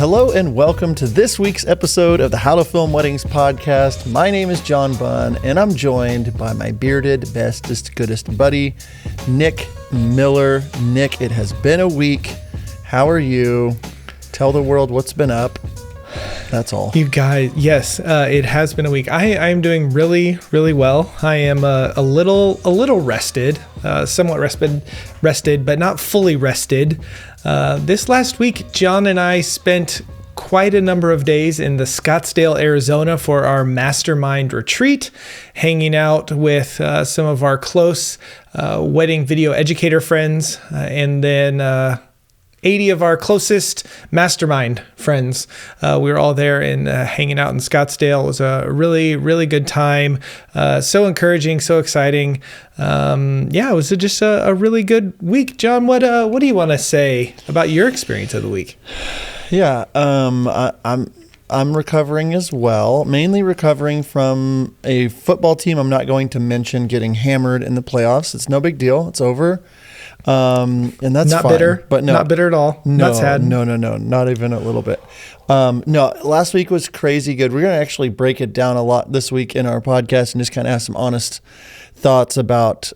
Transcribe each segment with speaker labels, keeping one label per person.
Speaker 1: Hello and welcome to this week's episode of the How to Film Weddings podcast. My name is John Bunn, and I'm joined by my bearded, bestest, goodest buddy, Nick Miller. Nick, it has been a week. How are you? Tell the world what's been up. That's all.
Speaker 2: You guys, yes, it has been a week. I'm doing really, really well. I am a little rested, somewhat rested, but not fully rested. This last week, John and I spent quite a number of days in the Scottsdale, Arizona for our Mastermind Retreat, hanging out with some of our close wedding video educator friends, and then 80 of our closest mastermind friends. We were all there and hanging out in Scottsdale. It was a really, really good time. So encouraging, so exciting. It was just a really good week. John, what do you want to say about your experience of the week?
Speaker 1: Yeah, I'm recovering as well, mainly recovering from a football team I'm not going to mention getting hammered in the playoffs. It's no big deal. It's over. And that's
Speaker 2: not
Speaker 1: fine,
Speaker 2: bitter,
Speaker 1: but no,
Speaker 2: not bitter at all.
Speaker 1: No,
Speaker 2: not sad.
Speaker 1: No, not even a little bit. No, last week was crazy good. We're going to actually break it down a lot this week in our podcast and just kind of have some honest thoughts about,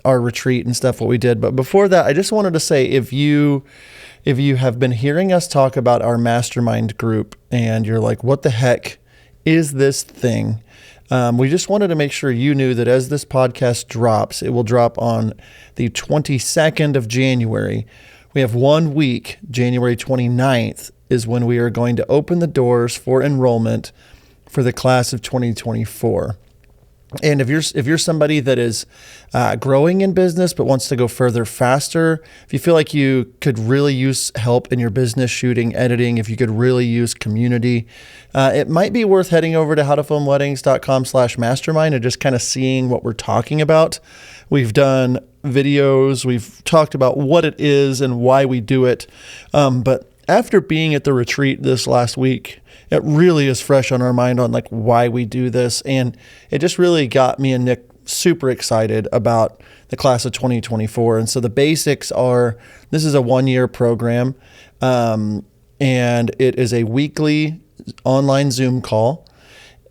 Speaker 1: our retreat and stuff, what we did. But before that, I just wanted to say, if you have been hearing us talk about our mastermind group and you're like, what the heck is this thing? We just wanted to make sure you knew that as this podcast drops, it will drop on the 22nd of January. We have 1 week, January 29th is when we are going to open the doors for enrollment for the class of 2024. And if you're somebody that is growing in business but wants to go further faster, if you feel like you could really use help in your business, shooting, editing, if you could really use community, it might be worth heading over to howtofilmweddings.com/mastermind and just kind of seeing what we're talking about. We've done videos, we've talked about what it is and why we do it. But after being at the retreat this last week, it really is fresh on our mind on like why we do this. And it just really got me and Nick super excited about the class of 2024. And so the basics are, this is a 1-year program, and it is a weekly online Zoom call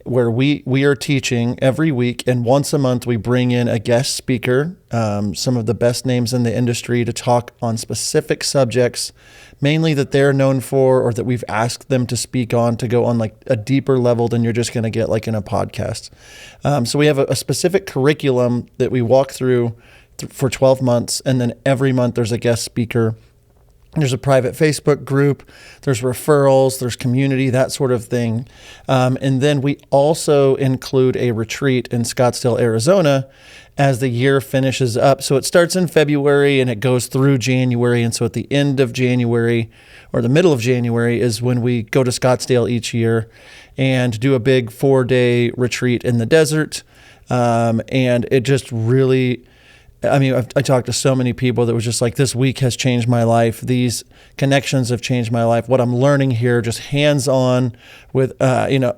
Speaker 1: where we are teaching every week, and once a month we bring in a guest speaker, some of the best names in the industry, to talk on specific subjects, mainly that they're known for or that we've asked them to speak on, to go on like a deeper level than you're just going to get like in a podcast. So we have a specific curriculum that we walk through for 12 months, and then every month there's a guest speaker. There's a private Facebook group, there's referrals, there's community, that sort of thing. And then we also include a retreat in Scottsdale, Arizona as the year finishes up. So it starts in February and it goes through January. And so at the end of January or the middle of January is when we go to Scottsdale each year and do a big 4-day retreat in the desert. And it just really... I talked to so many people that was just like, this week has changed my life. These connections have changed my life. What I'm learning here, just hands-on with, I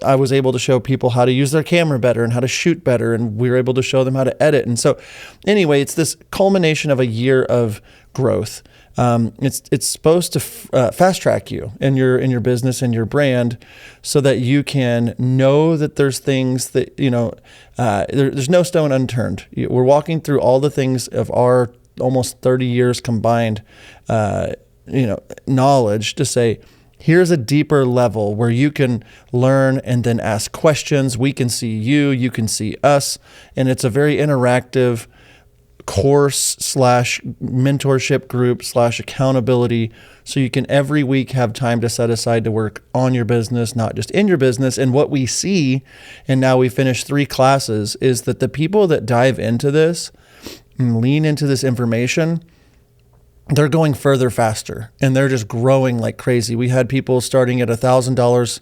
Speaker 1: was able to show people how to use their camera better and how to shoot better. And we were able to show them how to edit. And so anyway, it's this culmination of a year of growth. It's supposed to fast track you in your business and your brand, so that you can know that there's things that there's no stone unturned. We're walking through all the things of our almost 30 years combined, knowledge to say, here's a deeper level where you can learn and then ask questions. We can see you, you can see us, and it's a very interactive course / mentorship group / accountability. So you can every week have time to set aside to work on your business, not just in your business. And what we see, and now we finished 3 classes, is that the people that dive into this and lean into this information, they're going further faster and they're just growing like crazy. We had people starting at $1,000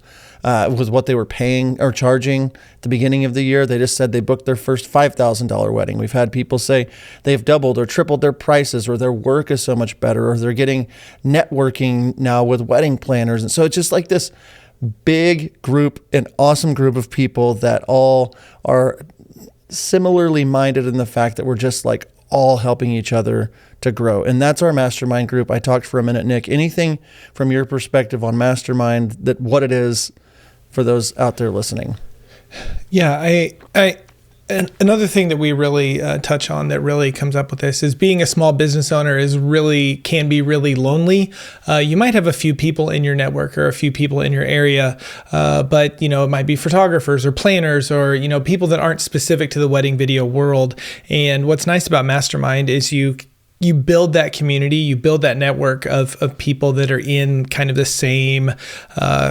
Speaker 1: was what they were paying or charging at the beginning of the year. They just said they booked their first $5,000 wedding. We've had people say they've doubled or tripled their prices, or their work is so much better, or they're getting networking now with wedding planners. And so it's just like this big group, an awesome group of people that all are similarly minded in the fact that we're just like all helping each other to grow. And that's our mastermind group. I talked for a minute, Nick. Anything from your perspective on mastermind, that what it is for those out there listening?
Speaker 2: Yeah, and another thing that we really touch on that really comes up with this is being a small business owner can be really lonely. You might have a few people in your network or a few people in your area, but it might be photographers or planners or people that aren't specific to the wedding video world. And what's nice about Mastermind is you build that community, you build that network of people that are in kind of the same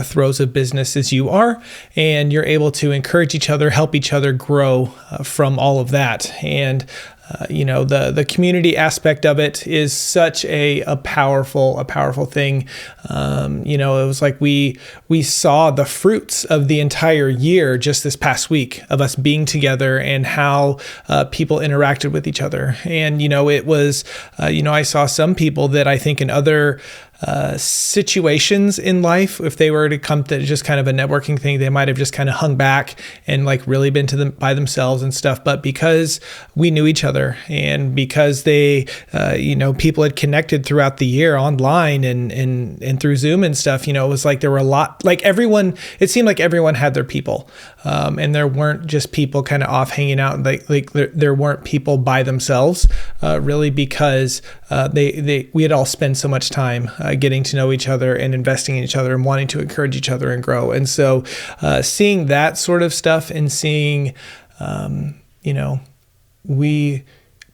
Speaker 2: throes of business as you are, and you're able to encourage each other, help each other grow from all of that. And the community aspect of it is such a powerful thing. It was like we saw the fruits of the entire year just this past week of us being together and how people interacted with each other. And, it was, I saw some people that I think in other situations in life, if they were to come to just kind of a networking thing, they might have just kind of hung back and like really been to them by themselves and stuff. But because we knew each other and because they, people had connected throughout the year online and through Zoom and stuff, it was like there were a lot, like it seemed like everyone had their people. And there weren't just people kind of off hanging out. Like there weren't people by themselves, really, because we had all spent so much time getting to know each other and investing in each other and wanting to encourage each other and grow. And so seeing that sort of stuff and seeing, John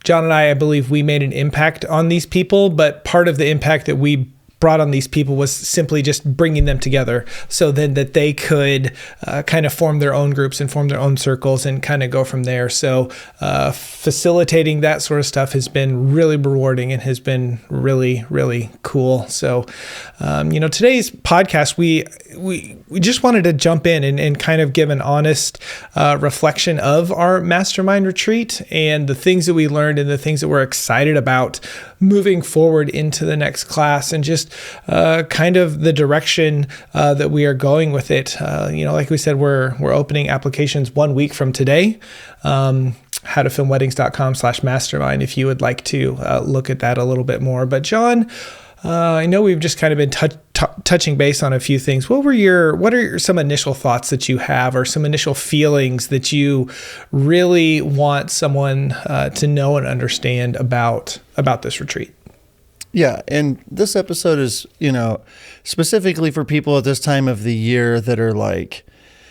Speaker 2: and I believe we made an impact on these people, but part of the impact that we brought on these people was simply just bringing them together so then that they could kind of form their own groups and form their own circles and kind of go from there. So facilitating that sort of stuff has been really rewarding and has been really, really cool. So, today's podcast, we just wanted to jump in and kind of give an honest reflection of our Mastermind Retreat and the things that we learned and the things that we're excited about moving forward into the next class, and just kind of the direction that we are going with it. Like we said, we're opening applications 1 week from today. howtofilmweddings.com/mastermind if you would like to look at that a little bit more. But John, I know we've just kind of been touching base on a few things. What are some initial thoughts that you have, or some initial feelings that you really want someone to know and understand about this retreat?
Speaker 1: Yeah, and this episode is, specifically for people at this time of the year that are like,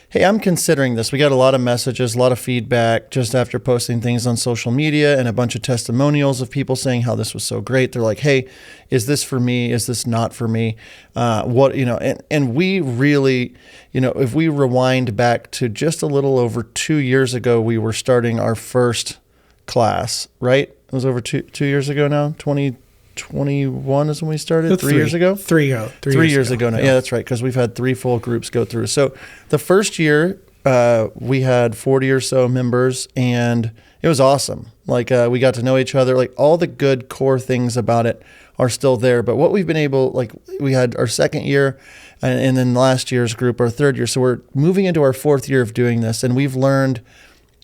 Speaker 1: hey, I'm considering this. We got a lot of messages, a lot of feedback just after posting things on social media, and a bunch of testimonials of people saying how this was so great. They're like, hey, is this for me? Is this not for me? And we really, if we rewind back to just a little over 2 years ago, we were starting our first class, right? It was over two years ago now, 2021 is when we started. 3 years ago?
Speaker 2: 3 years ago
Speaker 1: now. Yeah, that's right. Because we've had 3 full groups go through. So the first year, we had 40 or so members, and it was awesome. Like we got to know each other. Like all the good core things about it are still there. But what we've been able, like we had our second year, and then last year's group, our third year. So we're moving into our 4th year of doing this, and we've learned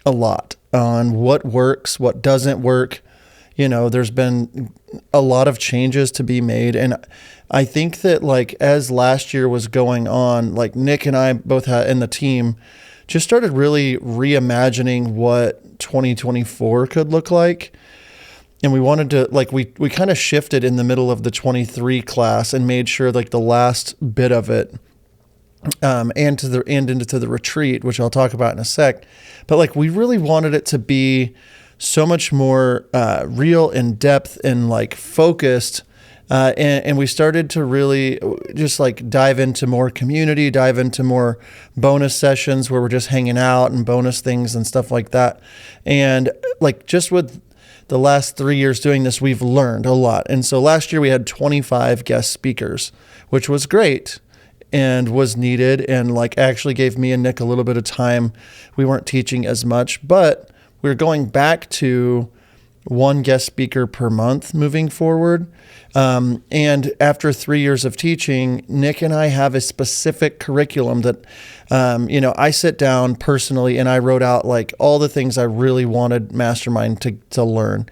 Speaker 1: a lot on what works, what doesn't work. There's been a lot of changes to be made. And I think that like as last year was going on, like Nick and I both had in the team just started really reimagining what 2024 could look like. And we wanted to like, we kind of shifted in the middle of the 23 class and made sure like the last bit of it and into the retreat, which I'll talk about in a sec. But like we really wanted it to be so much more real, in depth, and like focused. And we started to really just like dive into more community, dive into more bonus sessions where we're just hanging out and bonus things and stuff like that. And like just with the last 3 years doing this, we've learned a lot. And so last year we had 25 guest speakers, which was great and was needed, and like actually gave me and Nick a little bit of time. We weren't teaching as much, but we're going back to 1 guest speaker per month moving forward. And after 3 years of teaching, Nick and I have a specific curriculum that, I sit down personally and I wrote out like all the things I really wanted Mastermind to learn.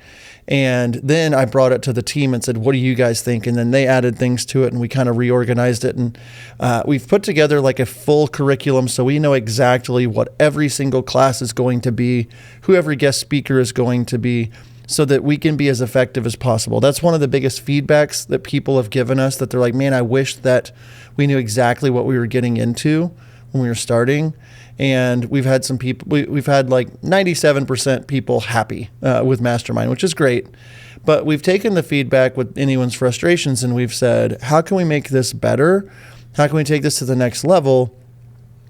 Speaker 1: And then I brought it to the team and said, what do you guys think? And then they added things to it, and we kind of reorganized it. And we've put together like a full curriculum, so we know exactly what every single class is going to be, who every guest speaker is going to be, so that we can be as effective as possible. That's one of the biggest feedbacks that people have given us, that they're like, man, I wish that we knew exactly what we were getting into when we were starting. And we've had some people, we've had like 97% people happy with Mastermind, which is great. But we've taken the feedback with anyone's frustrations, and we've said, how can we make this better? How can we take this to the next level?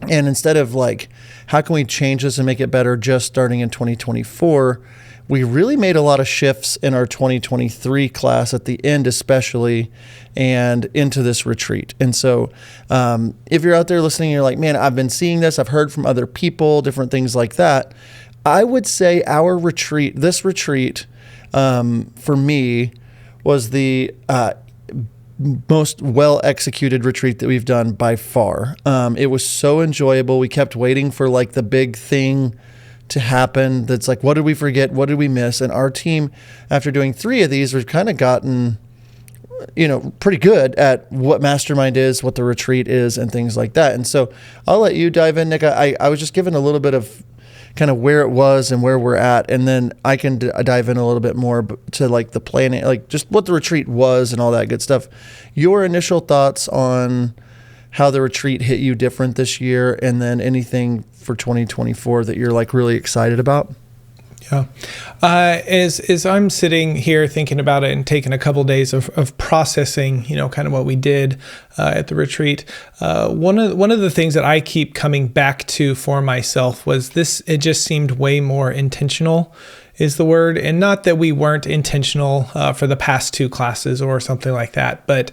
Speaker 1: And instead of like, how can we change this and make it better just starting in 2024, we really made a lot of shifts in our 2023 class at the end, especially, and into this retreat. And so if you're out there listening, you're like, man, I've been seeing this, I've heard from other people, different things like that. I would say our retreat, this retreat, for me, was the most well-executed retreat that we've done by far. It was so enjoyable. We kept waiting for like the big thing to happen. That's like, what did we forget? What did we miss? And our team, after doing 3 of these, we've kind of gotten, pretty good at what Mastermind is, what the retreat is, and things like that. And so I'll let you dive in, Nick. I was just given a little bit of kind of where it was and where we're at, and then I can dive in a little bit more to like the planning, like just what the retreat was and all that good stuff. Your initial thoughts on how the retreat hit you different this year, and then anything for 2024 that you're like really excited about?
Speaker 2: Yeah. As I'm sitting here thinking about it and taking a couple of days of processing, kind of what we did at the retreat, one of the things that I keep coming back to for myself was this. It just seemed way more intentional is the word. And not that we weren't intentional for the past 2 classes or something like that, but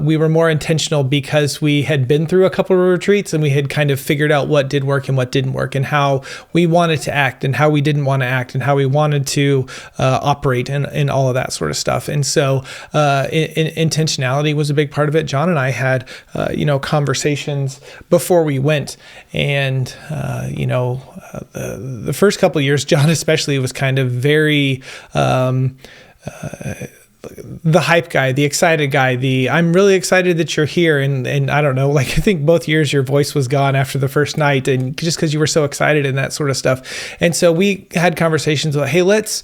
Speaker 2: we were more intentional because we had been through a couple of retreats, and we had kind of figured out what did work and what didn't work, and how we wanted to act and how we didn't want to act, and how we wanted to operate, and all of that sort of stuff. And so intentionality was a big part of it. John and I had conversations before we went, and the first couple of years, John especially was kind of very the hype guy, the excited guy, I'm really excited that you're here. And I don't know, like, I think both years your voice was gone after the first night, and just because you were so excited and that sort of stuff. And so we had conversations about, hey, let's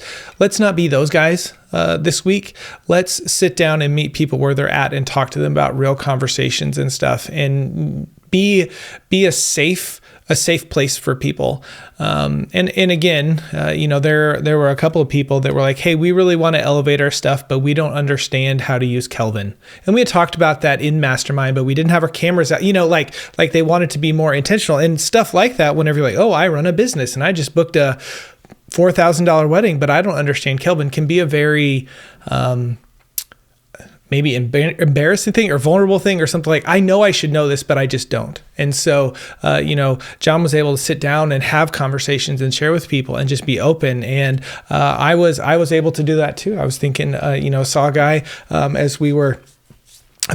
Speaker 2: not be those guys this week. Let's sit down and meet people where they're at and talk to them about real conversations and stuff, and be a safe place for people. And again, there were a couple of people that were like, hey, we really want to elevate our stuff, but we don't understand how to use Kelvin. And we had talked about that in Mastermind, but we didn't have our cameras out, like they wanted to be more intentional and stuff like that. Whenever you're like, oh, I run a business and I just booked a $4,000 wedding, but I don't understand Kelvin, can be a very, maybe embarrassing thing or vulnerable thing or something like, I know I should know this, but I just don't. And so, John was able to sit down and have conversations and share with people and just be open. And I was able to do that too. I was thinking, saw a guy as we were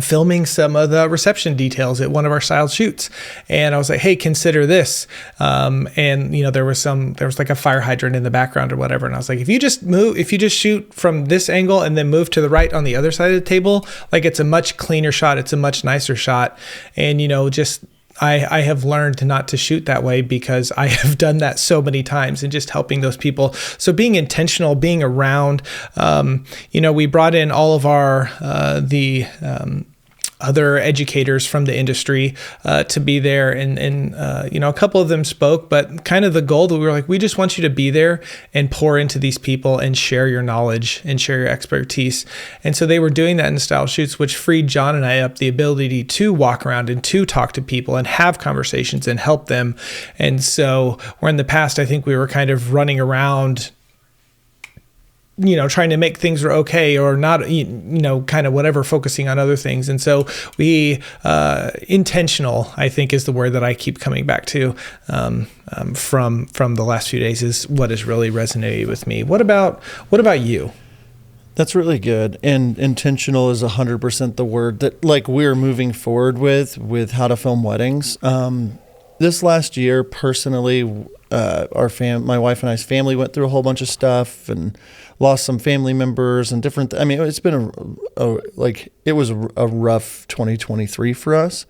Speaker 2: filming some of the reception details at one of our styled shoots. And I was like, hey, consider this. There was like a fire hydrant in the background or whatever. And I was like, if you just shoot from this angle and then move to the right on the other side of the table, like, it's a much cleaner shot. It's a much nicer shot. And, I have learned not to shoot that way because I have done that so many times, and just helping those people. So being intentional, being around, we brought in all of our, other educators from the industry to be there. And a couple of them spoke, but kind of the goal that we were like, we just want you to be there and pour into these people and share your knowledge and share your expertise. And so they were doing that in style shoots, which freed John and I up the ability to walk around and to talk to people and have conversations and help them. And so where in the past, I think we were kind of running around trying to make things okay or not, kind of whatever, focusing on other things. And so we, intentional, I think, is the word that I keep coming back to, from the last few days, is what has really resonated with me. What about you?
Speaker 1: That's really good. And intentional is 100% the word that, like, we're moving forward with how to film weddings. This last year, personally, my wife and I's family went through a whole bunch of stuff, and lost some family members and different. I mean, it's been it was a rough 2023 for us.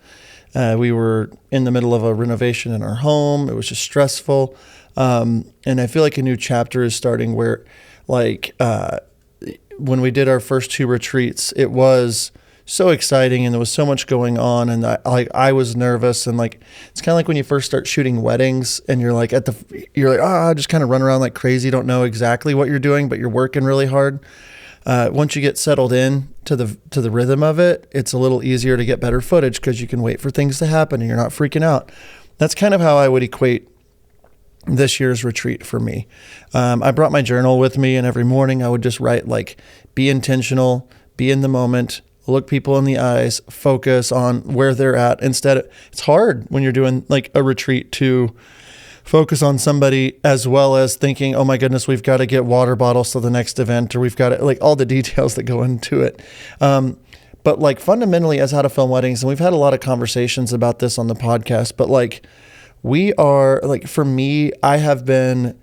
Speaker 1: We were in the middle of a renovation in our home. It was just stressful. And I feel like a new chapter is starting where when we did our first 2 retreats, it was so exciting and there was so much going on, and I was nervous, and like it's kind of like when you first start shooting weddings and you're like just kind of run around like crazy, don't know exactly what you're doing, but you're working really hard. Once you get settled in to the rhythm of it, it's a little easier to get better footage because you can wait for things to happen and you're not freaking out. That's kind of how I would equate this year's retreat for me. I brought my journal with me, and every morning I would just write like, be intentional, be in the moment, look people in the eyes, focus on where they're at. It's hard when you're doing like a retreat to focus on somebody as well as thinking, oh my goodness, we've got to get water bottles to the next event, or we've got to, like, all the details that go into it. But like fundamentally, as How to Film Weddings, and we've had a lot of conversations about this on the podcast, but like we are, like, for me, I have been,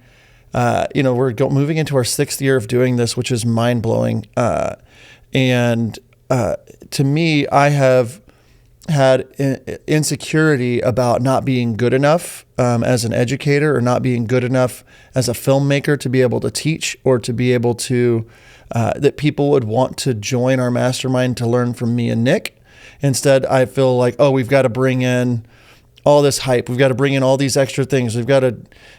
Speaker 1: we're moving into our 6th year of doing this, which is mind blowing. To me, I have had insecurity about not being good enough as an educator, or not being good enough as a filmmaker to be able to teach, or to be able to, that people would want to join our mastermind to learn from me and Nick. Instead, I feel like, oh, we've got to bring in all this hype. We've got to bring in all these extra things. We've got to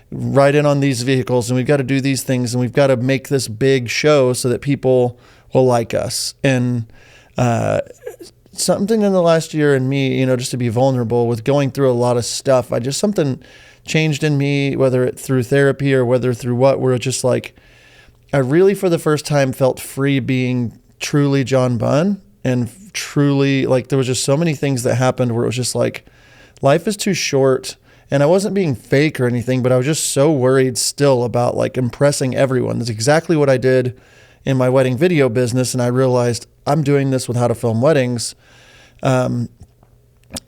Speaker 1: ride in on these vehicles, and we've got to do these things, and we've got to make this big show so that people will like us. And something in the last year in me, just to be vulnerable with going through a lot of stuff, something changed in me, whether it through therapy or whether through what, where it's just like, I really for the first time felt free being truly John Bunn, and truly, like, there was just so many things that happened where it was just like, life is too short. And I wasn't being fake or anything, but I was just so worried still about like impressing everyone. That's exactly what I did in my wedding video business. And I realized I'm doing this with How to Film Weddings. And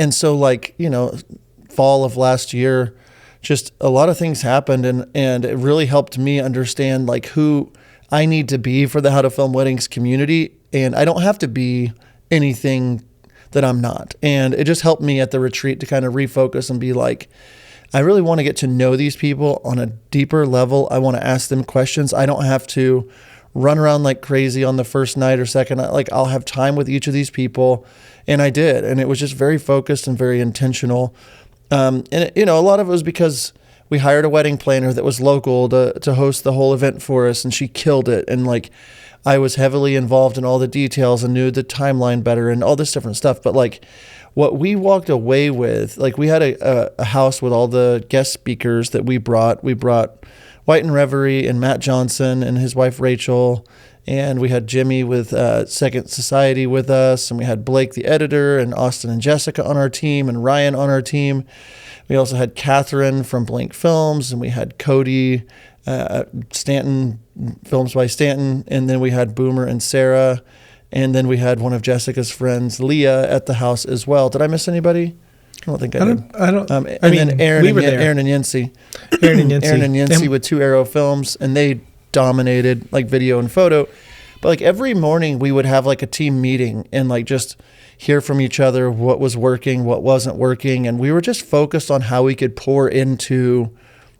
Speaker 1: so, like, fall of last year, just a lot of things happened, and it really helped me understand like who I need to be for the How to Film Weddings community. And I don't have to be anything that I'm not. And it just helped me at the retreat to kind of refocus and be like, I really want to get to know these people on a deeper level. I want to ask them questions. I don't have to run around like crazy on the first night or second night. Like, I'll have time with each of these people. And I did. And it was just very focused and very intentional. A lot of it was because we hired a wedding planner that was local to host the whole event for us, and she killed it. And like, I was heavily involved in all the details and knew the timeline better and all this different stuff. But like, what we walked away with, like, we had a house with all the guest speakers that we brought. We brought White and Reverie and Matt Johnson and his wife Rachel, and we had Jimmy with Second Society with us, and we had Blake the editor, and Austin and Jessica on our team, and Ryan on our team. We also had Catherine from Blank Films, and we had Cody Stanton, Films by Stanton, and then we had Boomer and Sarah, and then we had one of Jessica's friends, Leah, at the house as well. Did I miss anybody? I don't think I did. Then Aaron and Yancey. Aaron and Yancey with Two Arrow Films, and they dominated like video and photo. But like every morning we would have like a team meeting and like just hear from each other what was working, what wasn't working, and we were just focused on how we could pour into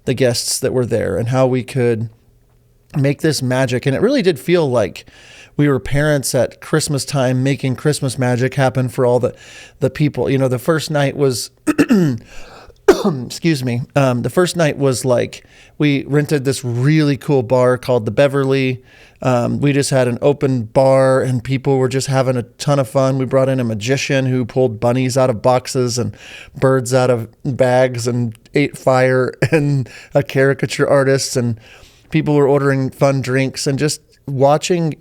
Speaker 1: the guests that were there and how we could make this magic. And it really did feel like we were parents at Christmas time making Christmas magic happen for all the people. The first night was excuse me. The first night was like, we rented this really cool bar called the Beverly. We just had an open bar and people were just having a ton of fun. We brought in a magician who pulled bunnies out of boxes and birds out of bags and ate fire, and a caricature artist, and people were ordering fun drinks and just watching.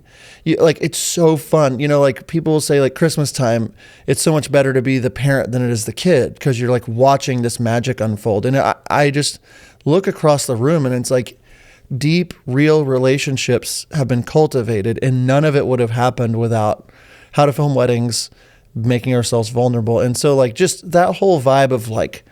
Speaker 1: Like, it's so fun. Like, people will say like Christmas time, it's so much better to be the parent than it is the kid, because you're like watching this magic unfold. And I just look across the room and it's like deep, real relationships have been cultivated, and none of it would have happened without How to Film Weddings, making ourselves vulnerable. And so like just that whole vibe of like,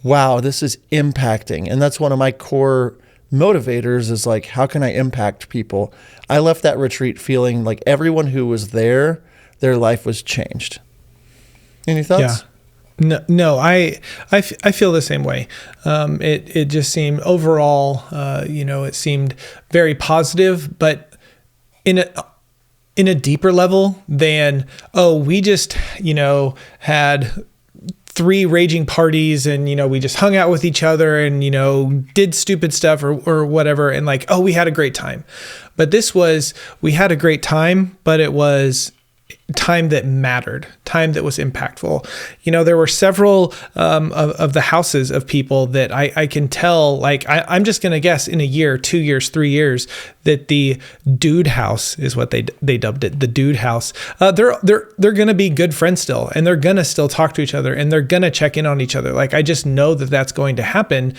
Speaker 1: wow, this is impacting. And that's one of my core motivators is like, how can I impact people? I left that retreat feeling like everyone who was there, their life was changed. Any thoughts?
Speaker 2: No, I feel the same way. It just seemed overall, it seemed very positive, but in a deeper level than, we just, had 3 raging parties and, we just hung out with each other and, did stupid stuff or whatever. And like, we had a great time. But we had a great time, but it was time that mattered, time that was impactful. There were several of the houses of people that I can tell, like, I'm just going to guess in a year, 2 years, 3 years, that the dude house is what they dubbed it, the dude house. They're going to be good friends still, and they're going to still talk to each other, and they're going to check in on each other. Like, I just know that that's going to happen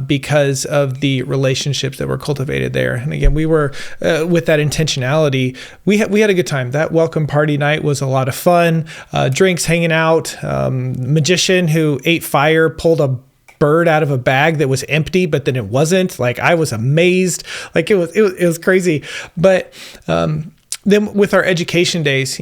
Speaker 2: because of the relationships that were cultivated there. And again, we were with that intentionality. We had a good time. That welcome party night was a lot of fun. Drinks, hanging out. Magician who ate fire pulled a bird out of a bag that was empty, but then it wasn't. Like, I was amazed. Like, it was crazy. But then with our education days,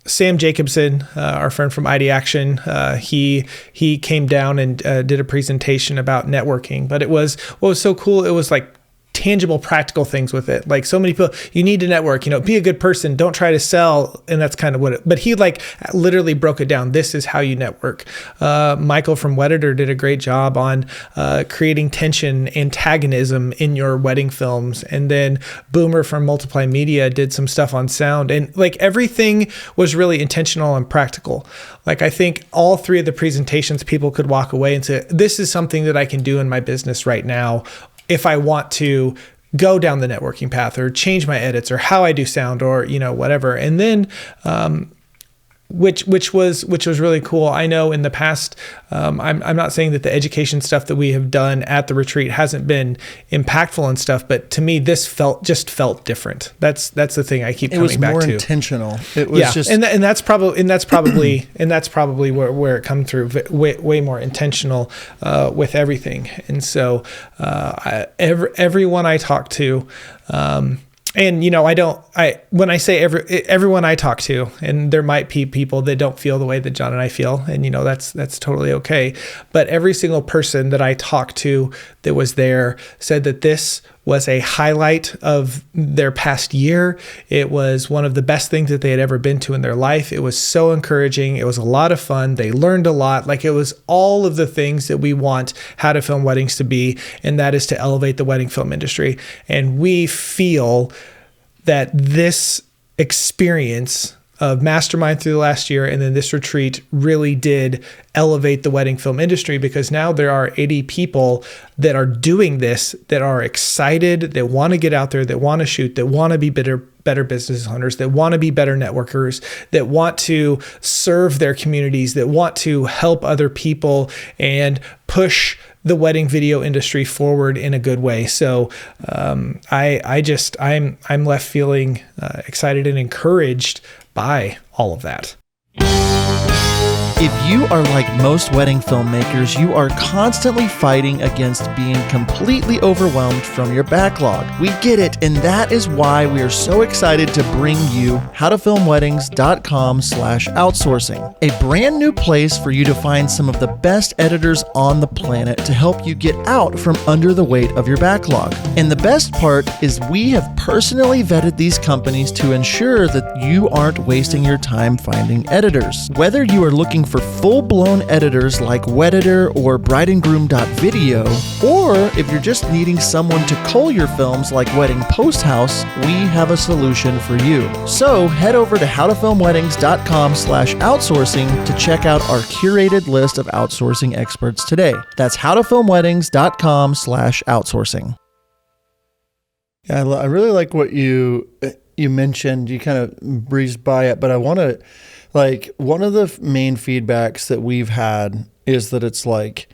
Speaker 2: Sam Jacobson, our friend from ID Action, he came down and did a presentation about networking. But what was so cool, it was like tangible, practical things with it. Like, so many people, you need to network, be a good person, don't try to sell. And that's kind of but he like literally broke it down. This is how you network. Michael from Wedditor did a great job on creating tension, antagonism in your wedding films. And then Boomer from Multiply Media did some stuff on sound, and like everything was really intentional and practical. Like, I think all 3 of the presentations, people could walk away and say, this is something that I can do in my business right now if I want to go down the networking path or change my edits or how I do sound or, whatever. And then, which was really cool. I know in the past, I'm not saying that the education stuff that we have done at the retreat hasn't been impactful and stuff, but to me, this felt different. That's the thing I keep coming back to.
Speaker 1: It was more intentional. It was just,
Speaker 2: and that's probably where it come through, way more intentional with everything. And so everyone I talk to. And, when I say everyone I talk to, and there might be people that don't feel the way that John and I feel, and, that's totally okay. But every single person that I talked to that was there said that this was a highlight of their past year. It was one of the best things that they had ever been to in their life. It was so encouraging. It was a lot of fun. They learned a lot. Like, it was all of the things that we want How to Film Weddings to be, and that is to elevate the wedding film industry. And we feel that this experience of Mastermind through the last year and then this retreat really did elevate the wedding film industry, because now there are 80 people that are doing this, that are excited, that want to get out there, that want to shoot, that want to be better business owners, that want to be better networkers, that want to serve their communities, that want to help other people and push the wedding video industry forward in a good way. So I'm left feeling excited and encouraged by all of that.
Speaker 1: If you are like most wedding filmmakers, you are constantly fighting against being completely overwhelmed from your backlog. We get it, and that is why we are so excited to bring you howtofilmweddings.com/outsourcing, a brand new place for you to find some of the best editors on the planet to help you get out from under the weight of your backlog. And the best part is we have personally vetted these companies to ensure that you aren't wasting your time finding editors. Whether you are looking for full-blown editors like Wedditor or brideandgroom.video, or if you're just needing someone to cull your films like Wedding Post House, we have a solution for you. So head over to howtofilmweddings.com/outsourcing to check out our curated list of outsourcing experts today. That's howtofilmweddings.com/outsourcing. Yeah, I really like what you mentioned. You kind of breezed by it, but I want to, like, one of the main feedbacks that we've had is that it's like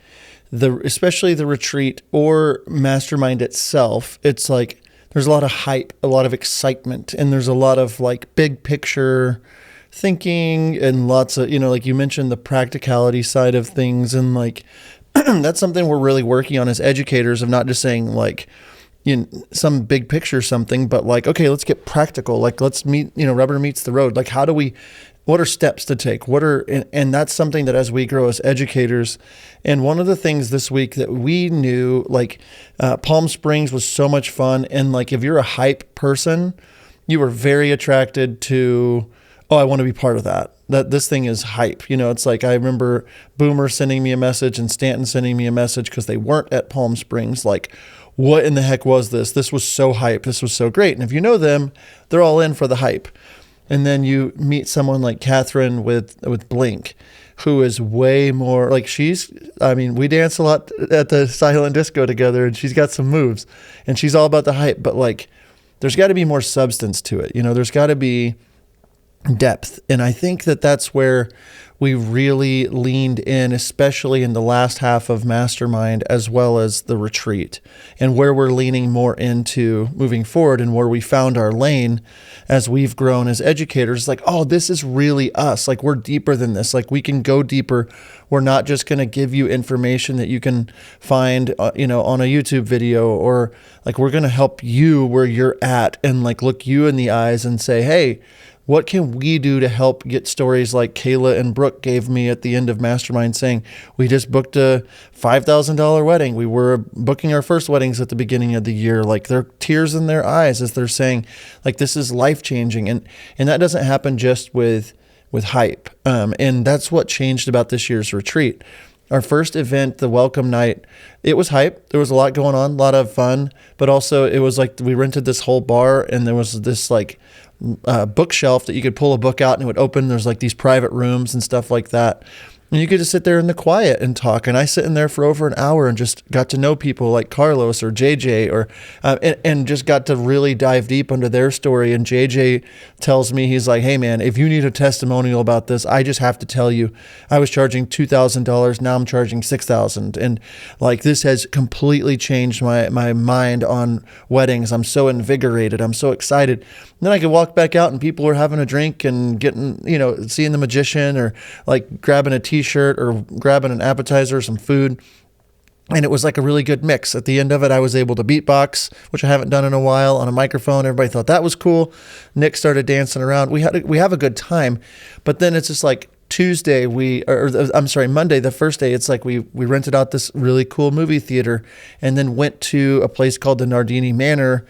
Speaker 1: especially the retreat or Mastermind itself, it's like there's a lot of hype, a lot of excitement, and there's a lot of like big picture thinking and lots of, like you mentioned, the practicality side of things, and like that's something we're really working on as educators, of not just saying like, some big picture something, but like, okay, let's get practical. Like, let's meet, rubber meets the road. Like, what are steps to take? And that's something that as we grow as educators, and one of the things this week that we knew, like, Palm Springs was so much fun. And like, if you're a hype person, you were very attracted to, oh, I want to be part of that. That this thing is hype. It's like, I remember Boomer sending me a message and Stanton sending me a message because they weren't at Palm Springs. Like, what in the heck was this? This was so hype. This was so great. And if you know them, they're all in for the hype. And then you meet someone like Catherine with Blink, who is way more like, we dance a lot at the silent disco together, and she's got some moves, and she's all about the hype, but like, there's got to be more substance to it. There's got to be depth. And I think that that's where we really leaned in, especially in the last half of Mastermind, as well as the retreat, and where we're leaning more into moving forward, and where we found our lane as we've grown as educators. Like, oh, this is really us. Like, we're deeper than this. Like, we can go deeper. We're not just going to give you information that you can find, on a YouTube video, or like, we're going to help you where you're at, and like, look you in the eyes and say, hey, what can we do to help get stories like Kayla and Brooke gave me at the end of Mastermind, saying, we just booked a $5,000 wedding. We were booking our first weddings at the beginning of the year. Like, there are tears in their eyes as they're saying, like, this is life-changing. And that doesn't happen just with hype. And that's what changed about this year's retreat. Our first event, the welcome night, it was hype. There was a lot going on, a lot of fun, but also it was like, we rented this whole bar, and there was this like bookshelf that you could pull a book out and it would open. There's like these private rooms and stuff like that. And you could just sit there in the quiet and talk. And I sit in there for over an hour and just got to know people like Carlos or JJ, or and just got to really dive deep into their story. And JJ tells me, he's like, hey man, if you need a testimonial about this, I just have to tell you, I was charging $2,000. Now I'm charging $6,000. And like, this has completely changed my mind on weddings. I'm so invigorated. I'm so excited. And then I could walk back out and people were having a drink and getting, seeing the magician, or like grabbing a t-shirt or grabbing an appetizer or some food. And it was like a really good mix. At the end of it, I was able to beatbox, which I haven't done in a while, on a microphone. Everybody thought that was cool. Nick started dancing around. We have a good time. But then it's just like Monday, the first day, it's like we rented out this really cool movie theater, and then went to a place called the Nardini Manor,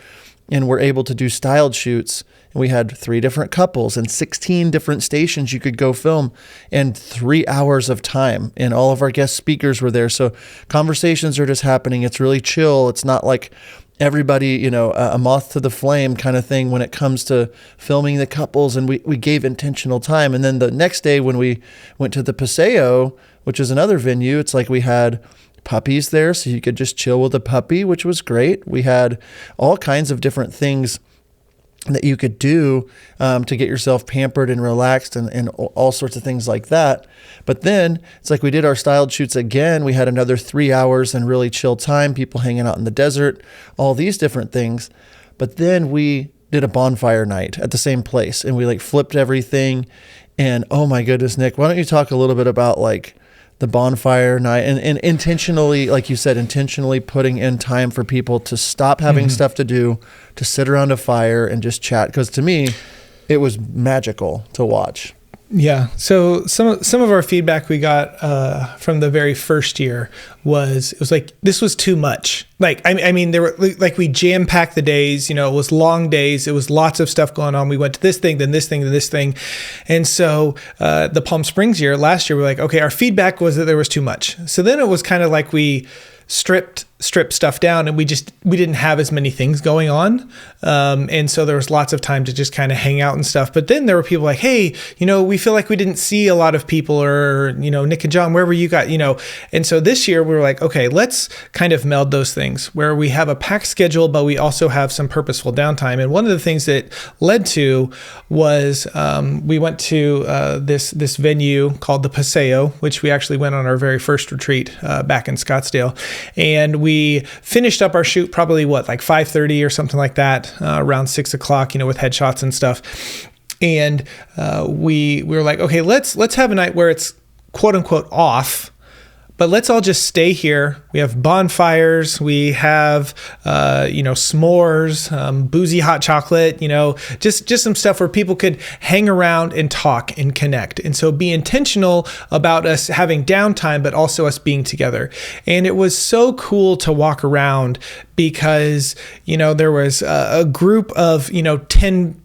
Speaker 1: and were able to do styled shoots. And we had 3 different couples and 16 different stations you could go film, and 3 hours of time. And all of our guest speakers were there. So conversations are just happening. It's really chill. It's not like everybody, a moth to the flame kind of thing when it comes to filming the couples. And we gave intentional time. And then the next day when we went to the Paseo, which is another venue, it's like we had puppies there, so you could just chill with a puppy, which was great. We had all kinds of different things that you could do to get yourself pampered and relaxed, and all sorts of things like that. But then it's like we did our styled shoots again. We had another 3 hours and really chill time, people hanging out in the desert, all these different things. But then we did a bonfire night at the same place, and we like flipped everything. And oh my goodness, Nick, why don't you talk a little bit about like the bonfire night, and intentionally, like you said, intentionally putting in time for people to stop having stuff to do, to sit around a fire and just chat. Because to me, it was magical to watch.
Speaker 2: Yeah. So some of our feedback we got from the very first year was, it was like, this was too much. Like, I mean, there were like, we jam packed the days, it was long days. It was lots of stuff going on. We went to this thing, then this thing, then this thing. And so the Palm Springs last year, we're like, okay, our feedback was that there was too much. So then it was kind of like we stripped stuff down, and we didn't have as many things going on. And so there was lots of time to just kind of hang out and stuff. But then there were people like, hey, we feel like we didn't see a lot of people, or, Nick and John, where were you guys, And so this year we were like, okay, let's kind of meld those things where we have a packed schedule, but we also have some purposeful downtime. And one of the things that led to was we went to this venue called the Paseo, which we actually went on our very first retreat back in Scottsdale. And we finished up our shoot probably like 5:30 or something like that, around 6 o'clock, with headshots and stuff. And we were like, okay, let's have a night where it's quote unquote off, but let's all just stay here. We have bonfires. We have, s'mores, boozy hot chocolate, just some stuff where people could hang around and talk and connect. And so be intentional about us having downtime, but also us being together. And it was so cool to walk around because, there was a group of,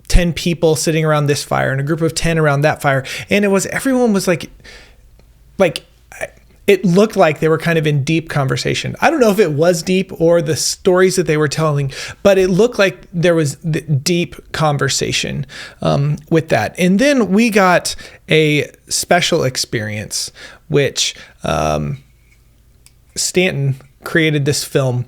Speaker 2: 10 people sitting around this fire and a group of 10 around that fire. And everyone was like, it looked like they were kind of in deep conversation. I don't know if it was deep or the stories that they were telling, but it looked like there was deep conversation with that. And then we got a special experience, which Stanton created this film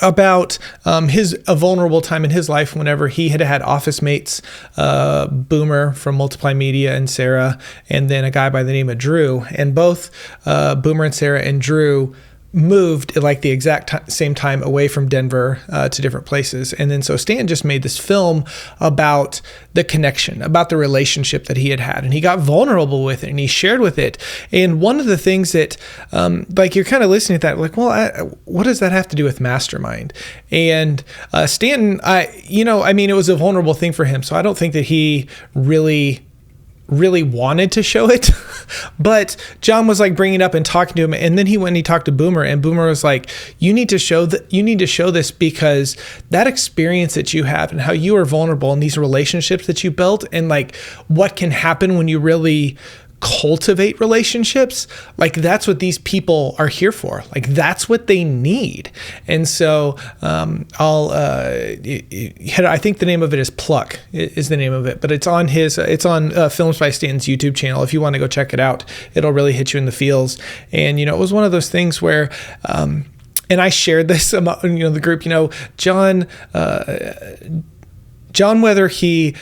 Speaker 2: about a vulnerable time in his life whenever he had office mates, Boomer from Multiply Media and Sarah, and then a guy by the name of Drew. And both Boomer and Sarah and Drew moved at like the exact same time away from Denver to different places. And then so Stan just made this film about the connection, about the relationship that he had, and he got vulnerable with it and he shared with it. And one of the things that you're kind of listening to that, like, well, what does that have to do with Mastermind? And Stanton, it was a vulnerable thing for him. So I don't think that he really wanted to show it, but John was like bringing it up and talking to him. And then he went and he talked to Boomer, and Boomer was like, you need to show this because that experience that you have and how you are vulnerable in these relationships that you built, and like what can happen when you really cultivate relationships, like that's what these people are here for. Like that's what they need. And so I think the name of it is Pluck is the name of it, but it's on Films by Stanton's YouTube channel. If you want to go check it out, it'll really hit you in the feels. And it was one of those things where and I shared this among the group. John, whether he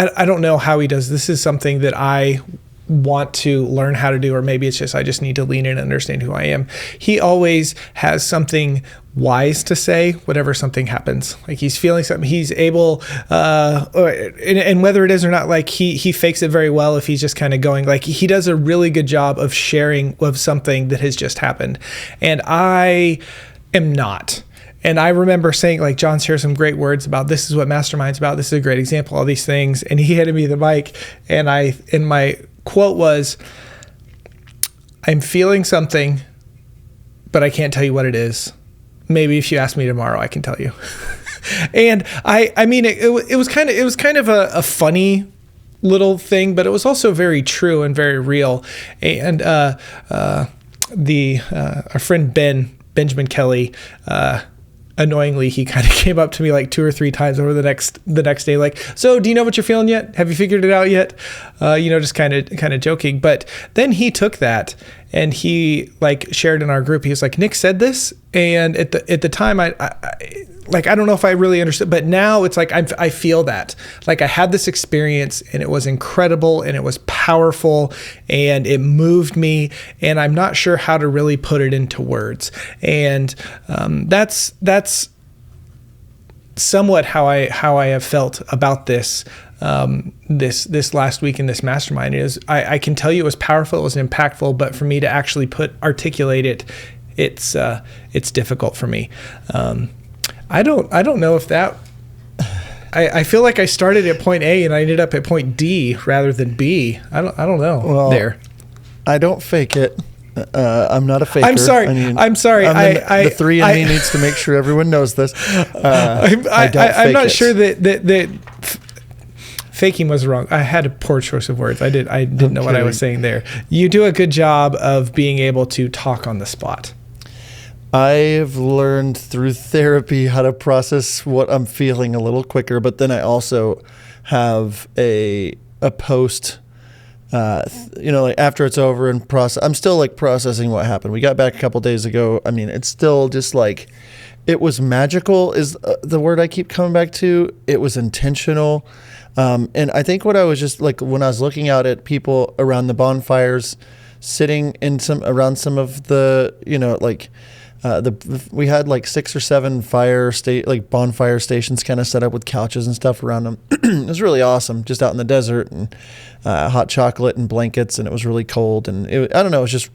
Speaker 2: I don't know how he does. This is something that I want to learn how to do, or maybe it's just I just need to lean in and understand who I am. He always has something wise to say whenever something happens. Like he's feeling something, he's able, and whether it is or not, like he fakes it very well if he's just kind of going. Like he does a really good job of sharing of something that has just happened, and I am not. And I remember saying, like, John shared some great words about this is what Mastermind's about. This is a great example, all these things. And he handed me the mic, and my quote was, I'm feeling something, but I can't tell you what it is. Maybe if you ask me tomorrow, I can tell you. And it was kind of a funny little thing, but it was also very true and very real. And our friend Benjamin Kelly, annoyingly, he kind of came up to me like 2 or 3 times over the next day, like, so do you know what you're feeling yet? Have you figured it out yet? Just kind of joking. But then he took that and he like shared in our group. He was like, Nick said this, and at the time I don't know if I really understood, but now it's like I feel that. Like I had this experience and it was incredible and it was powerful and it moved me, and I'm not sure how to really put it into words. And that's somewhat how I have felt about this this last week in this mastermind. Is I can tell you it was powerful, it was impactful, but for me to actually articulate it, it's difficult for me. I don't know if that. I feel like I started at point A and I ended up at point D rather than B. I don't know. Well, there.
Speaker 1: I don't fake it. I'm not a faker.
Speaker 2: I'm sorry.
Speaker 1: The three in me needs to make sure everyone knows this.
Speaker 2: I'm not sure that faking was wrong. I had a poor choice of words. I didn't know what I was saying there. You do a good job of being able to talk on the spot.
Speaker 1: I've learned through therapy how to process what I'm feeling a little quicker, but then I also have a post, like after it's over and I'm still like processing what happened. We got back a couple days ago. I mean, it's still just like, it was magical is the word I keep coming back to. It was intentional. And I think what I was just like, when I was looking out at people around the bonfires, sitting in around some of the, We had like 6 or 7 bonfire stations kind of set up with couches and stuff around them. It was really awesome, just out in the desert, and hot chocolate and blankets, and it was really cold. And I don't know, it was just,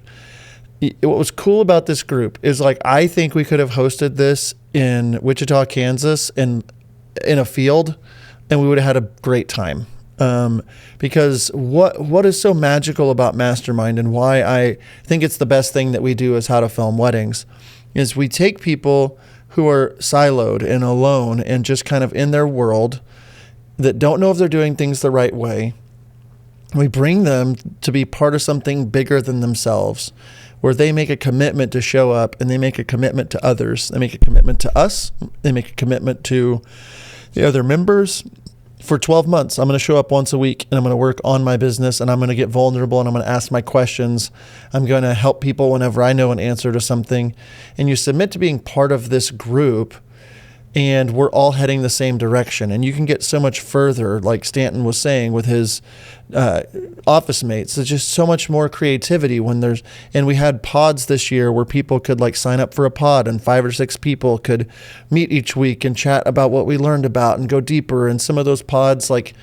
Speaker 1: what was cool about this group is like, I think we could have hosted this in Wichita, Kansas, in a field, and we would have had a great time. Because what is so magical about Mastermind, and why I think it's the best thing that we do as How to Film Weddings, is we take people who are siloed and alone and just kind of in their world, that don't know if they're doing things the right way. We bring them to be part of something bigger than themselves, where they make a commitment to show up, and they make a commitment to others. They make a commitment to us. They make a commitment to the other members. For 12 months, I'm going to show up once a week, and I'm going to work on my business, and I'm going to get vulnerable, and I'm going to ask my questions. I'm going to help people whenever I know an answer to something. And you submit to being part of this group, and we're all heading the same direction. And you can get so much further, like Stanton was saying, with his office mates. There's just so much more creativity and we had pods this year where people could like sign up for a pod, and 5 or 6 people could meet each week and chat about what we learned about and go deeper. And some of those pods like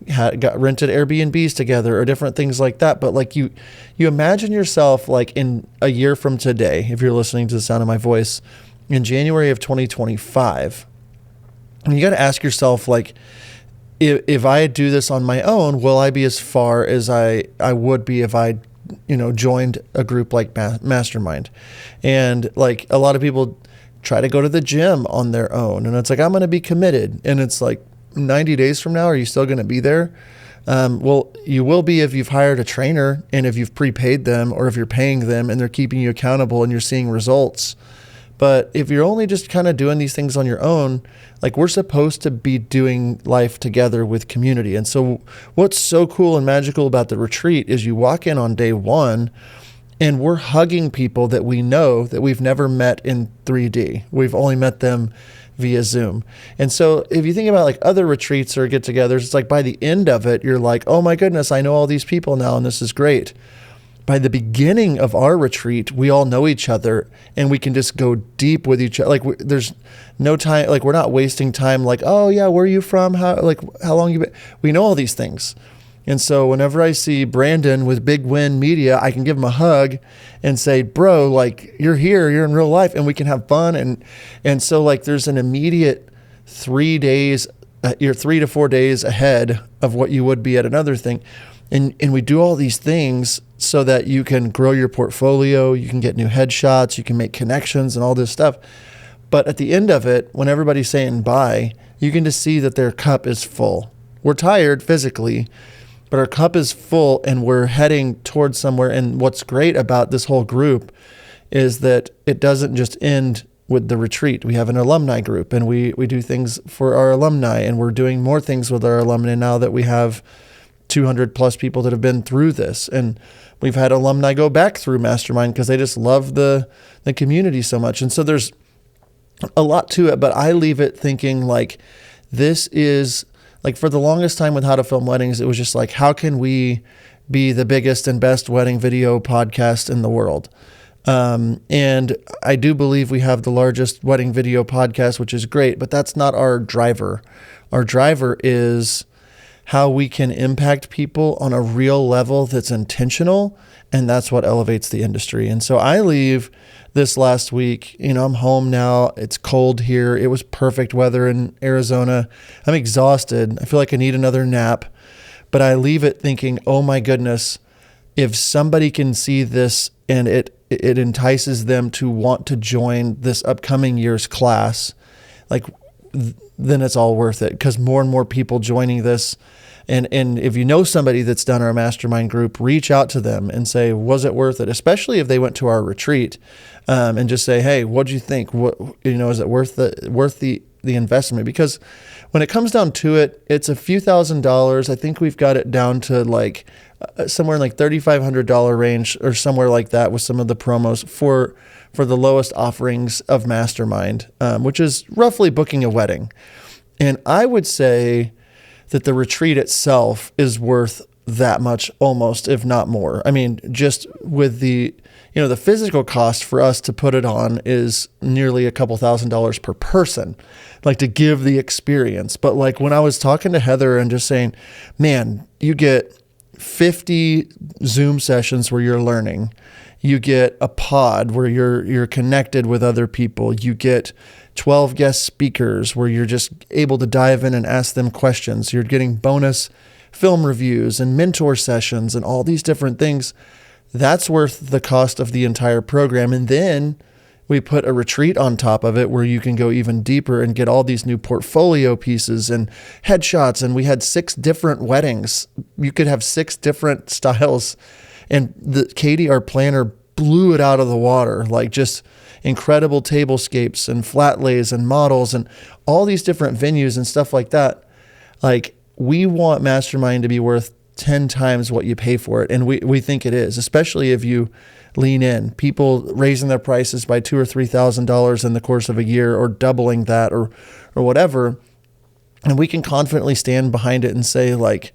Speaker 1: got rented Airbnbs together or different things like that. But like you imagine yourself like in a year from today, if you're listening to the sound of my voice, in January of 2025, and you got to ask yourself, like, if I do this on my own, will I be as far as I would be if I, joined a group like Mastermind? And like a lot of people try to go to the gym on their own, and it's like, I'm going to be committed. And it's like, 90 days from now, are you still going to be there? Well, you will be if you've hired a trainer, and if you've prepaid them, or if you're paying them and they're keeping you accountable and you're seeing results. But if you're only just kind of doing these things on your own, like, we're supposed to be doing life together with community. And so what's so cool and magical about the retreat is you walk in on day 1 and we're hugging people that we know that we've never met in 3D. We've only met them via Zoom. And so if you think about like other retreats or get-togethers, it's like by the end of it, you're like, oh my goodness, I know all these people now, and this is great. By the beginning of our retreat, we all know each other, and we can just go deep with each other. Like, there's no time, like, we're not wasting time. Like, oh yeah, where are you from? How long you been? We know all these things. And so whenever I see Brandon with Big Win Media, I can give him a hug and say, bro, like, you're here, you're in real life, and we can have fun. And so like, there's an immediate 3 days, you're 3 to 4 days ahead of what you would be at another thing. And we do all these things so that you can grow your portfolio, you can get new headshots, you can make connections and all this stuff. But at the end of it, when everybody's saying bye, you can just see that their cup is full. We're tired physically, but our cup is full, and we're heading towards somewhere. And what's great about this whole group is that it doesn't just end with the retreat. We have an alumni group, and we do things for our alumni, and we're doing more things with our alumni now that we have 200 plus people that have been through this. And we've had alumni go back through Mastermind because they just love the community so much. And so there's a lot to it, but I leave it thinking like, this is like, for the longest time with How to Film Weddings, it was just like, how can we be the biggest and best wedding video podcast in the world? And I do believe we have the largest wedding video podcast, which is great, but that's not our driver. Our driver is how we can impact people on a real level that's intentional, and that's what elevates the industry. And so I leave this last week, I'm home now. It's cold here. It was perfect weather in Arizona. I'm exhausted. I feel like I need another nap, but I leave it thinking, oh my goodness, if somebody can see this and it entices them to want to join this upcoming year's class, like, then it's all worth it, because more and more people joining this. And if you know somebody that's done our mastermind group, reach out to them and say, was it worth it? Especially if they went to our retreat, and just say, hey, what'd you think? Is it worth the investment? Because when it comes down to it, it's a few $1,000s. I think we've got it down to like somewhere in like $3,500 range or somewhere like that with some of the promos for the lowest offerings of Mastermind, which is roughly booking a wedding. And I would say that the retreat itself is worth that much almost, if not more. I mean, just with the physical cost for us to put it on is nearly a couple $1,000s per person, like to give the experience. But like when I was talking to Heather and just saying, man, you get 50 Zoom sessions where you're learning, you get a pod where you're connected with other people, you get 12 guest speakers where you're just able to dive in and ask them questions, you're getting bonus film reviews and mentor sessions and all these different things. That's worth the cost of the entire program. And then we put a retreat on top of it where you can go even deeper and get all these new portfolio pieces and headshots. And we had 6 different weddings. You could have 6 different styles. And Katie, our planner, blew it out of the water, like just incredible tablescapes and flat lays and models and all these different venues and stuff like that. Like, we want Mastermind to be worth 10 times what you pay for it. And we think it is, especially if you lean in. People raising their prices by $2,000 or $3,000 in the course of a year, or doubling that, or whatever. And we can confidently stand behind it and say, like,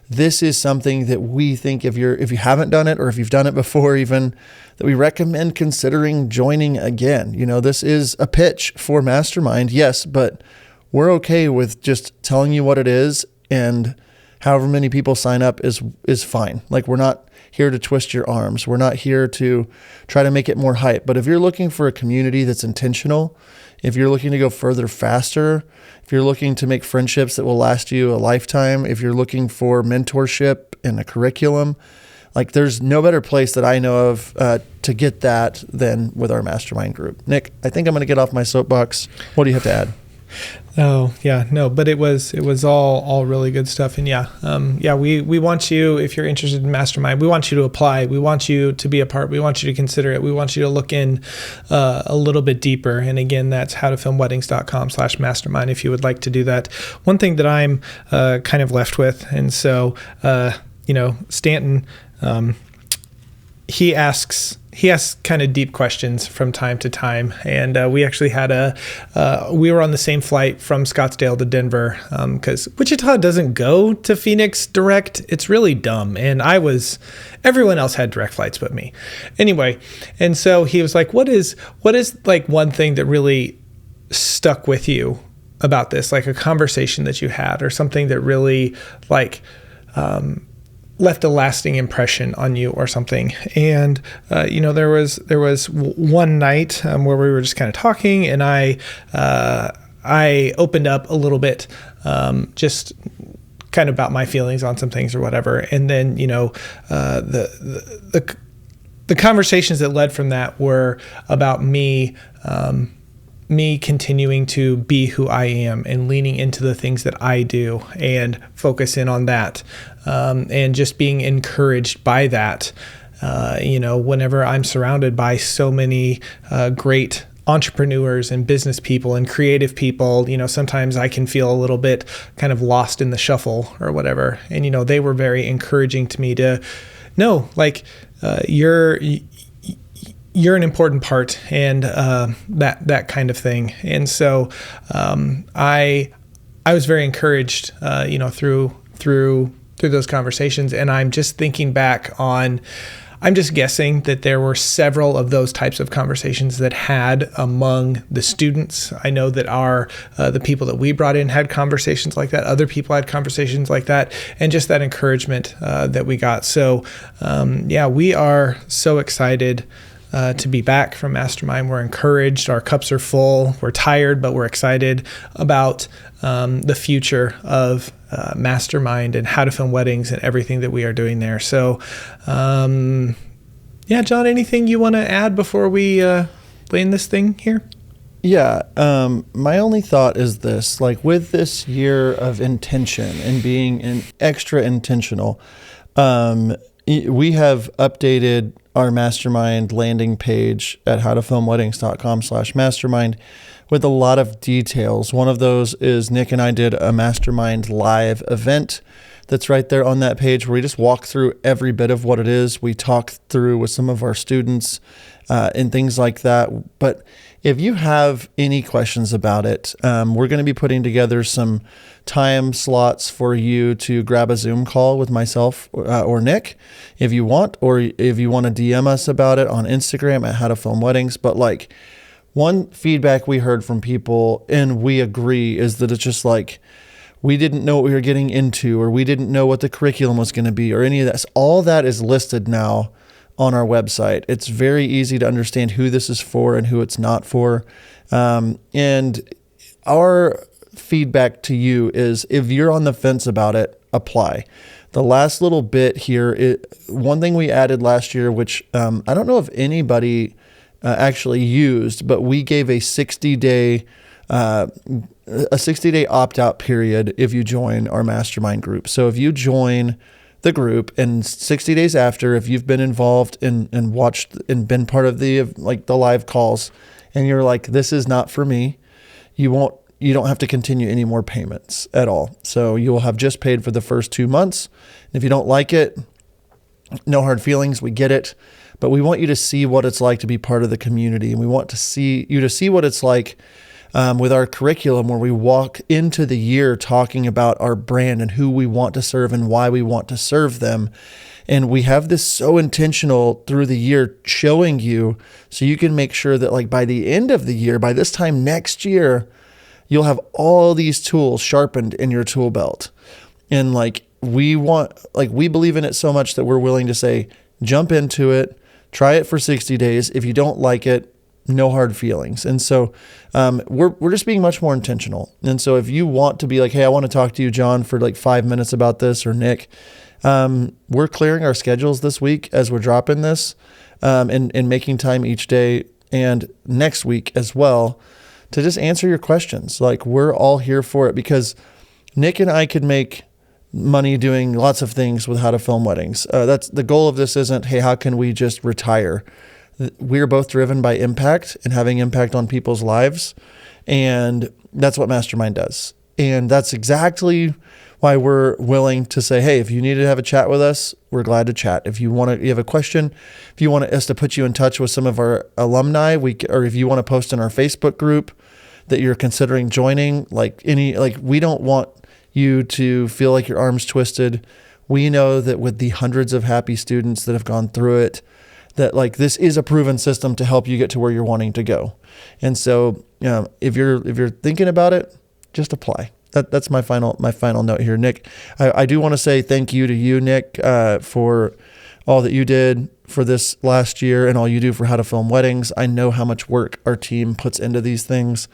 Speaker 1: this is something that we think if you haven't done it, or if you've done it before even, that we recommend considering joining again. This is a pitch for Mastermind, yes, but we're okay with just telling you what it is, and however many people sign up is fine. Like, we're not here to twist your arms. We're not here to try to make it more hype. But if you're looking for a community that's intentional, if you're looking to go further faster, if you're looking to make friendships that will last you a lifetime, if you're looking for mentorship and a curriculum, like, there's no better place that I know of to get that than with our Mastermind group. Nick, I think I'm going to get off my soapbox. What do you have to add?
Speaker 2: Oh, yeah, no, but it was all really good stuff. And we want you, if you're interested in Mastermind, we want you to apply. We want you to be a part. We want you to consider it. We want you to look in a little bit deeper. And again, that's howtofilmweddings.com/mastermind if you would like to do that. One thing that I'm kind of left with, and so, Stanton, he asks kind of deep questions from time to time. And we actually had we were on the same flight from Scottsdale to Denver, because Wichita doesn't go to Phoenix direct. It's really dumb. And everyone else had direct flights but me. Anyway, and so he was like, what is like one thing that really stuck with you about this, like a conversation that you had, or something that really like, left a lasting impression on you or something. And, there was one night where we were just kind of talking, and I opened up a little bit, just kind of about my feelings on some things or whatever. And then, the conversations that led from that were about me continuing to be who I am and leaning into the things that I do and focus in on that, and just being encouraged by that. Whenever I'm surrounded by so many great entrepreneurs and business people and creative people, sometimes I can feel a little bit kind of lost in the shuffle or whatever. And, they were very encouraging to me to know, like, you're an important part, and that kind of thing. And so I was very encouraged, through those conversations. And I'm just thinking back on, I'm just guessing that there were several of those types of conversations that had among the students. I know that the people that we brought in had conversations like that. Other people had conversations like that, and just that encouragement that we got. So we are so excited to be back from Mastermind. We're encouraged. Our cups are full. We're tired, but we're excited about the future of Mastermind and How to Film Weddings and everything that we are doing there. So, John, anything you want to add before we land this thing here?
Speaker 1: Yeah. My only thought is this, like, with this year of intention and being extra intentional, we have updated our Mastermind landing page at howtofilmweddings.com/mastermind with a lot of details. One of those is Nick and I did a Mastermind live event that's right there on that page, where we just walk through every bit of what it is. We talk through with some of our students and things like that. But if you have any questions about it, we're going to be putting together some time slots for you to grab a Zoom call with myself or Nick if you want, or if you want to DM us about it on Instagram at How to Film Weddings. But like, one feedback we heard from people, and we agree, is that it's just like, we didn't know what we were getting into, or we didn't know what the curriculum was going to be, or any of that. All that is listed now on our website. It's very easy to understand who this is for and who it's not for. And our feedback to you is, if you're on the fence about it, apply. The last little bit here, one thing we added last year, which I don't know if anybody actually used, but we gave a 60-day opt-out period if you join our mastermind group. So if you join the group, and 60 days after, if you've been involved and watched and been part of the live calls, and you're like, this is not for me, you don't have to continue any more payments at all. So you will have just paid for the first 2 months. And if you don't like it, no hard feelings, we get it. But we want you to see what it's like to be part of the community. And we want to see what it's like with our curriculum, where we walk into the year talking about our brand and who we want to serve and why we want to serve them. And we have this so intentional through the year, showing you so you can make sure that like by the end of the year, by this time next year, you'll have all these tools sharpened in your tool belt. And we believe in it so much that we're willing to say, jump into it, try it for 60 days. If you don't like it, no hard feelings. And so we're just being much more intentional. And so if you want to be like, hey, I want to talk to you, John, for like 5 minutes about this, or Nick, we're clearing our schedules this week as we're dropping this, and making time each day and next week as well to just answer your questions. Like, we're all here for it, because Nick and I could make money doing lots of things with How to Film Weddings. That's the goal of this. Isn't, hey, how can we just retire? We're both driven by impact and having impact on people's lives. And that's what Mastermind does. And that's exactly why we're willing to say, hey, if you need to have a chat with us, we're glad to chat. If you have a question, if you want us to put you in touch with some of our alumni, or if you want to post in our Facebook group that you're considering joining, we don't want you to feel like your arms twisted. We know that with the hundreds of happy students that have gone through it, that this is a proven system to help you get to where you're wanting to go. And so, if you're thinking about it, just apply. That's my final note here, Nick. I do want to say thank you to you, Nick, for all that you did for this last year and all you do for How to Film Weddings. I know how much work our team puts into these things,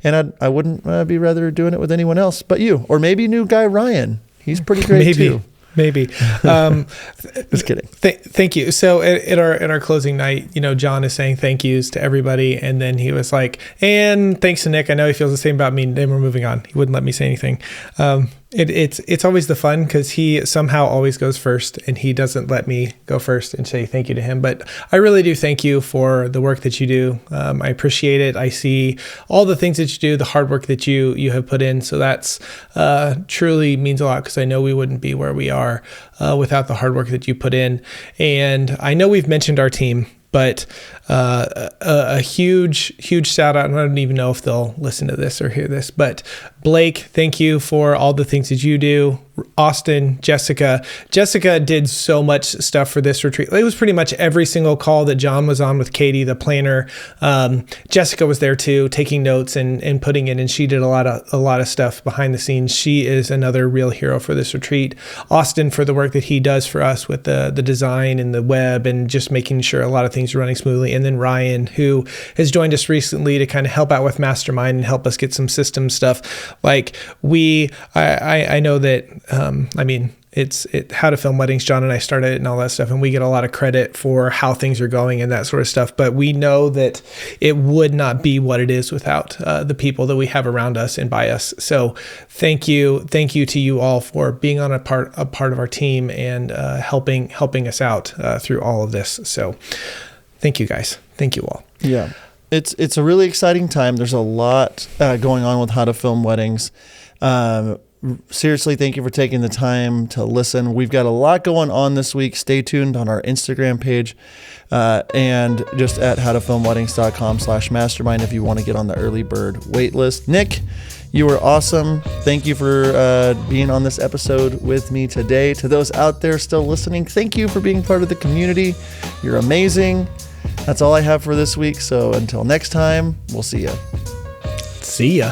Speaker 1: and I wouldn't be rather doing it with anyone else but you, or maybe new guy Ryan. He's pretty great too.
Speaker 2: Maybe.
Speaker 1: Just kidding.
Speaker 2: Thank you. So at our closing night, John is saying thank yous to everybody. And then he was like, and thanks to Nick. I know he feels the same about me. And then we're moving on. He wouldn't let me say anything. It's always the fun, because he somehow always goes first, and he doesn't let me go first and say thank you to him. But I really do thank you for the work that you do. I appreciate it. I see all the things that you do, the hard work that you have put in. So that's truly means a lot, because I know we wouldn't be where we are without the hard work that you put in. And I know we've mentioned our team, but a huge shout out, and I don't even know if they'll listen to this or hear this, but Blake, thank you for all the things that you do. Austin, Jessica did so much stuff for this retreat. It was pretty much every single call that John was on with Katie, the planner. Jessica was there too, taking notes and putting in, and she did a lot of stuff behind the scenes. She is another real hero for this retreat. Austin, for the work that he does for us with the design and the web, and just making sure a lot of things are running smoothly. And then Ryan, who has joined us recently to kind of help out with Mastermind and help us get some system stuff. I know that, it's How to Film Weddings. John and I started it and all that stuff, and we get a lot of credit for how things are going and that sort of stuff. But we know that it would not be what it is without the people that we have around us and by us. So thank you to you all for being on a part of our team and helping us out through all of this. So thank you guys. Thank you all.
Speaker 1: Yeah, it's a really exciting time. There's a lot going on with How to Film Weddings. seriously, thank you for taking the time to listen. We've got a lot going on this week. Stay tuned on our Instagram page and just at howtofilmweddings.com/mastermind if you want to get on the early bird wait list. Nick, you were awesome. Thank you for being on this episode with me today. To those out there still listening, thank you for being part of the community. You're amazing. That's all I have for this week. So until next time, we'll see ya.
Speaker 2: See ya.